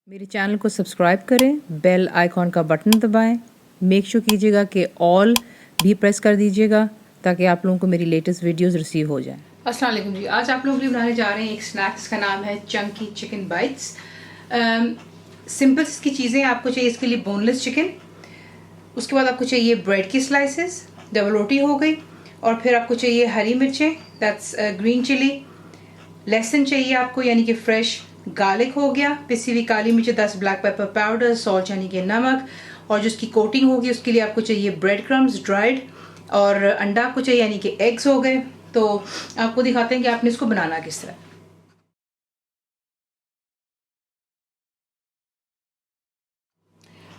मेरे चैनल को सब्सक्राइब करें, बेल आइकॉन का बटन दबाएं, मेक श्योर कीजिएगा कि ऑल भी प्रेस कर दीजिएगा ताकि आप लोगों को मेरी लेटेस्ट वीडियोस रिसीव हो जाएं। अस्सलाम वालेकुम जी। आज आप लोगों के लिए बनाने जा रहे हैं एक स्नैक्स का नाम है चंकी चिकन बाइट्स। सिंपल की चीज़ें आपको चाहिए इसके लिए बोनलेस चिकन, उसके बाद आपको चाहिए ब्रेड की स्लाइसेस, डबल रोटी हो गई, और फिर आपको चाहिए हरी मिर्चें, दैट्स ग्रीन चिली, लहसुन चाहिए आपको यानी कि फ्रेश, गार्लिक हो गया, पिसी हुई काली मिर्च 10, ब्लैक पेपर पाउडर, सॉल्ट यानी कि नमक, और जो उसकी कोटिंग होगी उसके लिए आपको चाहिए ब्रेड क्रम्स ड्राइड, और अंडा आपको चाहिए यानी कि एग्स हो गए। तो आपको दिखाते हैं कि आपने इसको बनाना किस तरह।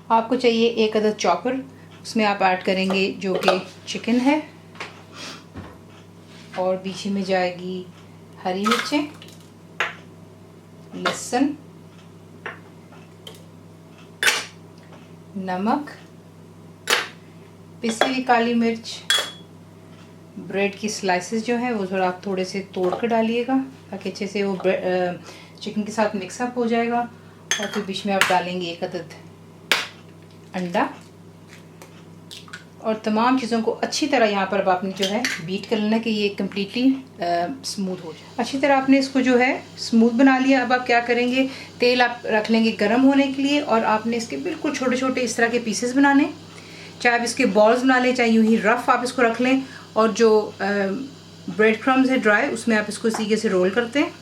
आपको चाहिए एक अदद चॉपर, उसमें आप ऐड करेंगे जो कि चिकन है, और बीच में जाएगी हरी मिर्चें, लहसुन, नमक, पिसी हुई काली मिर्च, ब्रेड की स्लाइसेस जो है वो थोड़ा आप थोड़े से तोड़ कर डालिएगा ताकि अच्छे से वो चिकन के साथ मिक्सअप हो जाएगा। और फिर बीच में आप डालेंगे एक अदद अंडा, और तमाम चीज़ों को अच्छी तरह यहाँ पर अब आपने जो है बीट कर लेना कि ये कम्प्लीटली स्मूथ हो जाए। अच्छी तरह आपने इसको जो है स्मूथ बना लिया। अब आप क्या करेंगे, तेल आप रख लेंगे गर्म होने के लिए, और आपने इसके बिल्कुल छोटे छोटे इस तरह के पीसेस बनाने, चाहे आप इसके बॉल्स बना लें, चाहे यूँ ही रफ आप इसको रख लें, और जो ब्रेड क्रम्स है ड्राई उसमें आप इसको सीधे से रोल करते हैं,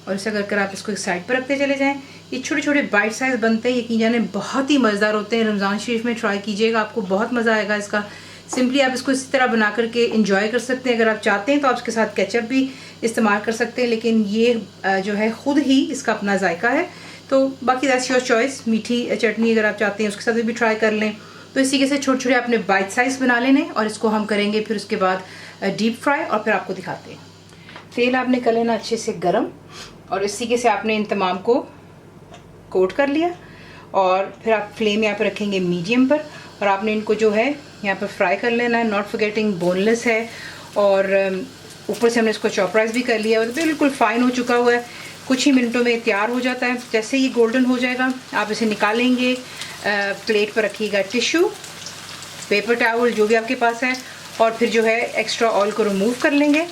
और ऐसा कर आप इसको एक साइड पर रखते चले जाएं। ये छोटे छोटे बाइट साइज बनते हैं, यकीन जाने बहुत ही मज़ेदार होते हैं। रमज़ान शरीफ में ट्राई कीजिएगा, आपको बहुत मज़ा आएगा इसका। सिंपली आप इसको इसी तरह बना करके इंजॉय कर सकते हैं। अगर आप चाहते हैं तो आप इसके साथ केचप भी इस्तेमाल कर सकते हैं, लेकिन ये जो है ख़ुद ही इसका अपना जायका है। तो बाकी दैट्स योर चॉइस। मीठी चटनी अगर आप चाहते हैं उसके साथ भी ट्राई कर लें। तो इसी के से छोटे छोटे आपने बाइट साइज़ बना लेने, और इसको हम करेंगे फिर उसके बाद डीप फ्राई, और फिर आपको दिखाते हैं। तेल आपने कर लेना अच्छे से गर्म, और इसी के से आपने इन तमाम को कोट कर लिया, और फिर आप फ्लेम यहाँ पर रखेंगे मीडियम पर, और आपने इनको जो है यहाँ पर फ्राई कर लेना है। नॉट फॉरगेटिंग बोनलेस है, और ऊपर से हमने इसको चॉपराइज भी कर लिया है, बिल्कुल फाइन हो चुका हुआ है। कुछ ही मिनटों में तैयार हो जाता है। जैसे ही गोल्डन हो जाएगा आप इसे निकालेंगे, प्लेट पर रखिएगा टिश्यू, पेपर टावल जो भी आपके पास है, और फिर जो है एक्स्ट्रा ऑयल को रिमूव कर लेंगे,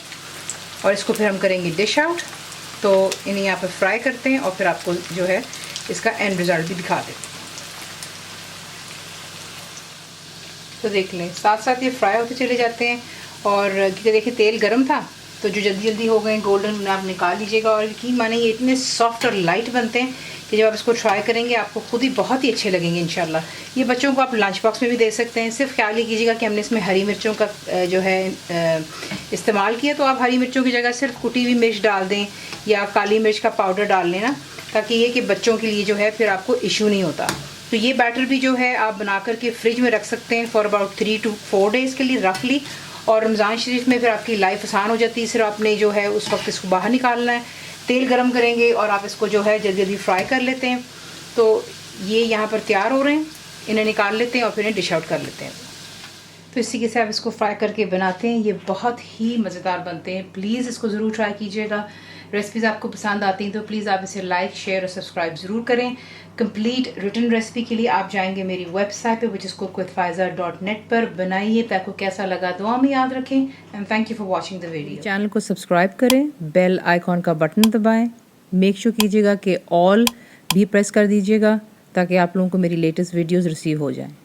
और इसको फिर हम करेंगे डिश आउट। तो इन्हें यहाँ पर फ्राई करते हैं, और फिर आपको जो है इसका एंड रिज़ल्ट भी दिखा दें। तो देख लें, साथ साथ ये फ्राई होते चले जाते हैं, और देखिए तेल गर्म था तो जो जल्दी जल्दी हो गए गोल्डन आप निकाल लीजिएगा। और यकीन माने ये इतने सॉफ्ट और लाइट बनते हैं कि जब आप इसको ट्राई करेंगे आपको खुद ही बहुत ही अच्छे लगेंगे इंशाल्लाह। ये बच्चों को आप लंच बॉक्स में भी दे सकते हैं। सिर्फ ख्याल ही कीजिएगा कि हमने इसमें हरी मिर्चों का जो है इस्तेमाल किया, तो आप हरी मिर्चों की जगह सिर्फ कुटी हुई मिर्च डाल दें या काली मिर्च का पाउडर डाल लेना, ताकि ये कि बच्चों के लिए जो है फिर आपको इशू नहीं होता। तो ये बैटर भी जो है आप बना करके फ्रिज में रख सकते हैं फॉर अबाउट 3 to 4 डेज़ के लिए रफली, और रमज़ान शरीफ में फिर आपकी लाइफ आसान हो जाती है। सिर्फ आपने जो है उस वक्त इसको बाहर निकालना है, तेल गरम करेंगे और आप इसको जो है जल्दी जल्दी फ्राई कर लेते हैं। तो ये यहाँ पर तैयार हो रहे हैं, इन्हें निकाल लेते हैं और फिर इन्हें डिश आउट कर लेते हैं। तो इसी के से आप इसको फ्राई करके बनाते हैं, ये बहुत ही मज़ेदार बनते हैं। प्लीज़ इसको ज़रूर ट्राई कीजिएगा। रेसिपीज़ आपको पसंद आती हैं तो प्लीज़ आप इसे लाइक, शेयर और सब्सक्राइब ज़रूर करें। कंप्लीट रिटन रेसिपी के लिए आप जाएंगे मेरी वेबसाइट पे which is cookWithFaiza.net पर। बनाइए, तो आपको कैसा लगा दुआ में याद रखें, and thank you for watching the video. Channel को सब्सक्राइब करें, बेल आइकॉन का बटन दबाएं, मेक श्योर कीजिएगा कि ऑल भी प्रेस कर दीजिएगा ताकि आप लोगों को मेरी लेटेस्ट वीडियोज़ रिसीव हो जाएँ।